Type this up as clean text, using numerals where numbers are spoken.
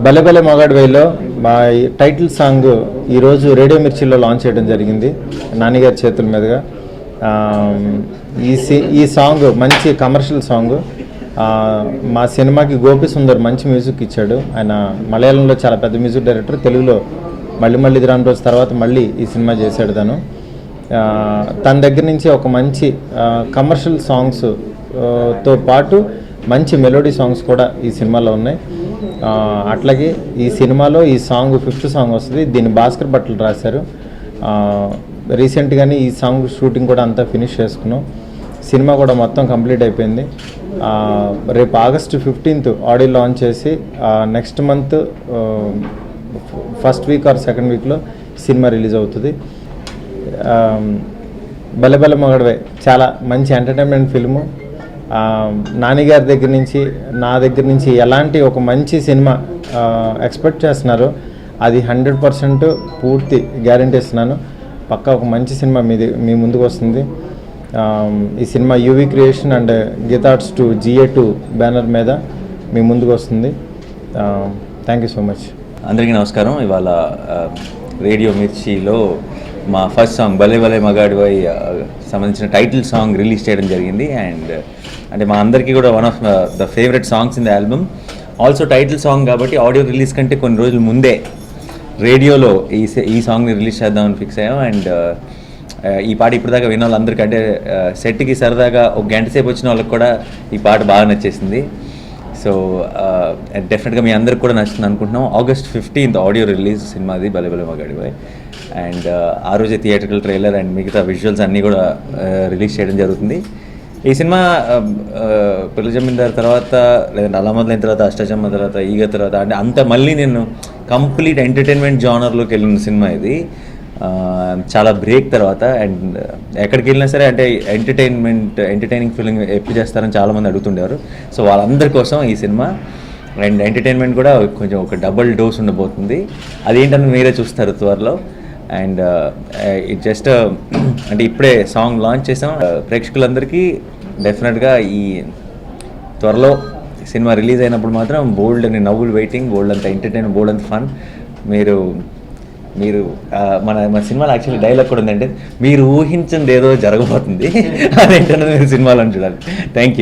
భలే భలే మగాడివైలో మా టైటిల్ సాంగ్ ఈరోజు రేడియో మిర్చిలో లాంచ్ చేయడం జరిగింది నానిగారి చేతుల మీదుగా. ఈ సాంగ్ మంచి కమర్షియల్ సాంగ్. మా సినిమాకి గోపి సుందర్ మంచి మ్యూజిక్ ఇచ్చాడు. ఆయన మలయాళంలో చాలా పెద్ద మ్యూజిక్ డైరెక్టర్, తెలుగులో మళ్ళీ రాని రోజు తర్వాత మళ్ళీ ఈ సినిమా చేశాడు తను. తన దగ్గర నుంచి ఒక మంచి కమర్షియల్ సాంగ్స్ తో పాటు మంచి మెలోడీ సాంగ్స్ కూడా ఈ సినిమాలో ఉన్నాయి. అట్లాగే ఈ సినిమాలో ఈ సాంగ్ 5th సాంగ్ వస్తుంది. దీన్ని భాస్కర్ భట్లు రాశారు. రీసెంట్గానే ఈ సాంగ్ షూటింగ్ కూడా అంతా ఫినిష్ చేసుకున్నాం. సినిమా కూడా మొత్తం కంప్లీట్ అయిపోయింది. రేపు August 15th ఆడియో లాంచ్ చేసి next month first week or second వీక్లో సినిమా రిలీజ్ అవుతుంది. భలే భలే మగాడివై చాలా మంచి ఎంటర్టైన్మెంట్ ఫిల్ము. నానిగారి దగ్గర నుంచి నా దగ్గర నుంచి ఎలాంటి ఒక మంచి సినిమా ఎక్స్పెక్ట్ చేస్తున్నారో అది 100% పూర్తి గ్యారంటీ ఇస్తున్నాను. పక్కా ఒక మంచి సినిమా మీ ముందుకు వస్తుంది. ఈ cinema UV creation and Geetha Arts 2 GA2 banner మీద మీ ముందుకు వస్తుంది. Thank you so much. అందరికీ నమస్కారం. ఇవాళ రేడియో మిర్చిలో మా ఫస్ట్ సాంగ్ భలే భలే మగాడివై సంబంధించిన టైటిల్ సాంగ్ రిలీజ్ చేయడం జరిగింది. అండ్ అంటే మా అందరికీ కూడా one of the favourite songs in the album. Also title song కాబట్టి ఆడియో రిలీజ్ కంటే కొన్ని రోజుల ముందే రేడియోలో ఈ సాంగ్ని రిలీజ్ చేద్దామని ఫిక్స్ అయ్యాం. అండ్ ఈ పాట ఇప్పటిదాకా విన్న వాళ్ళందరికీ అంటే సెట్కి సరదాగా ఒక గంట సేపు వచ్చిన వాళ్ళకి కూడా ఈ పాట బాగా నచ్చేసింది. సో డెఫినెట్గా మీ అందరికి కూడా నచ్చుతుంది అనుకుంటున్నాం. August 15th ఆడియో రిలీజ్ సినిమాది భలే భలే మగాడివై. అండ్ ఆ రోజే థియేట్రికల్ ట్రైలర్ అండ్ మిగతా విజువల్స్ అన్నీ కూడా రిలీజ్ చేయడం జరుగుతుంది. ఈ సినిమా పెళ్లి జమీందార్ తర్వాత లేదంటే అలా మొదలైన తర్వాత అష్టచమ్మ తర్వాత ఈగ తర్వాత అంటే అంత మళ్ళీ నేను కంప్లీట్ ఎంటర్టైన్మెంట్ జానర్లోకి వెళ్ళిన సినిమా ఇది. చాలా బ్రేక్ తర్వాత. అండ్ ఎక్కడికి వెళ్ళినా సరే అంటే ఎంటర్టైనింగ్ ఫీలింగ్ ఎప్పుడు చేస్తారని చాలామంది అడుగుతుండేవారు. సో వాళ్ళందరి కోసం ఈ సినిమా. అండ్ ఎంటర్టైన్మెంట్ కూడా కొంచెం ఒక డబుల్ డోస్ ఉండబోతుంది. అదేంటని మీరే చూస్తారు త్వరలో. అండ్ ఇట్ జస్ట్ అంటే ఇప్పుడే సాంగ్ లాంచ్ చేసాం. ప్రేక్షకులందరికీ డెఫినెట్గా ఈ త్వరలో సినిమా రిలీజ్ అయినప్పుడు మాత్రం బోల్డ్ అని నవ్వులు వెయిటింగ్, బోల్డ్ అంత ఎంటర్టైన్, బోల్డ్ అంత ఫన్. మీరు మన సినిమాలో యాక్చువల్లీ డైలాగ్ కూడా ఉందంటే మీరు ఊహించింది ఏదో జరగబోతుంది అదేంటన్నది మీరు సినిమాలో చూడాలి. Thank you.